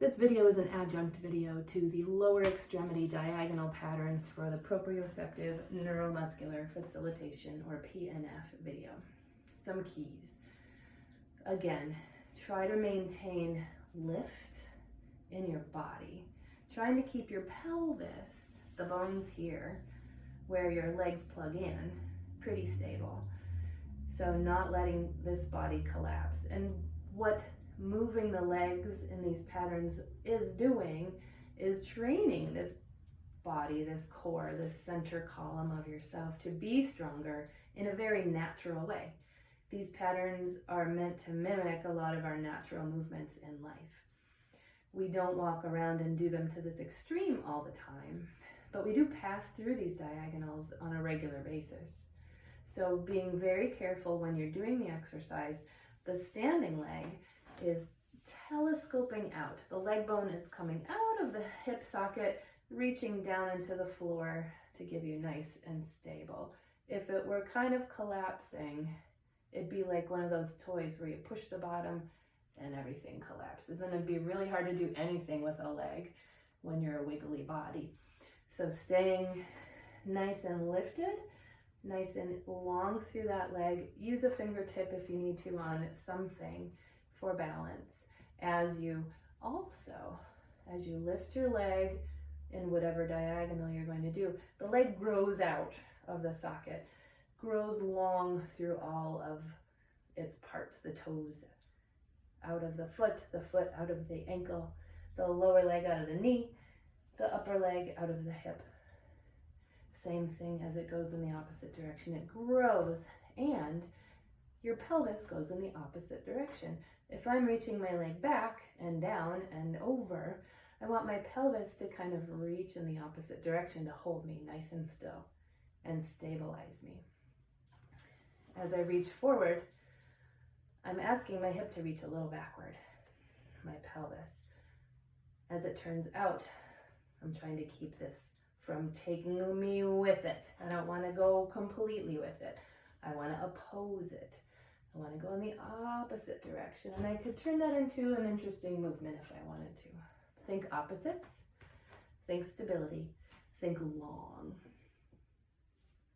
This video is an adjunct video to the lower extremity diagonal patterns for the Proprioceptive Neuromuscular Facilitation, or PNF video. Some keys. Again, try to maintain lift in your body. Trying to keep your pelvis, the bones here, where your legs plug in, pretty stable. So not letting this body collapse. And what moving the legs in these patterns is doing is training this body, this core, this center column of yourself to be stronger in a very natural way. These patterns are meant to mimic a lot of our natural movements in life. We don't walk around and do them to this extreme all the time, but we do pass through these diagonals on a regular basis. So being very careful when you're doing the exercise, the standing leg is telescoping out. The leg bone is coming out of the hip socket, reaching down into the floor to give you nice and stable. If it were kind of collapsing, it'd be like one of those toys where you push the bottom and everything collapses. And it'd be really hard to do anything with a leg when you're a wiggly body. So staying nice and lifted, nice and long through that leg. Use a fingertip if you need to on something for balance. As you lift your leg in whatever diagonal you're going to do, the leg grows out of the socket, grows long through all of its parts, the toes out of the foot out of the ankle, the lower leg out of the knee, the upper leg out of the hip. Same thing as it goes in the opposite direction. It grows and your pelvis goes in the opposite direction. If I'm reaching my leg back and down and over, I want my pelvis to kind of reach in the opposite direction to hold me nice and still and stabilize me. As I reach forward, I'm asking my hip to reach a little backward, my pelvis. As it turns out, I'm trying to keep this from taking me with it. I don't want to go completely with it. I want to oppose it. I want to go in the opposite direction. And I could turn that into an interesting movement if I wanted to. Think opposites, think stability, think long.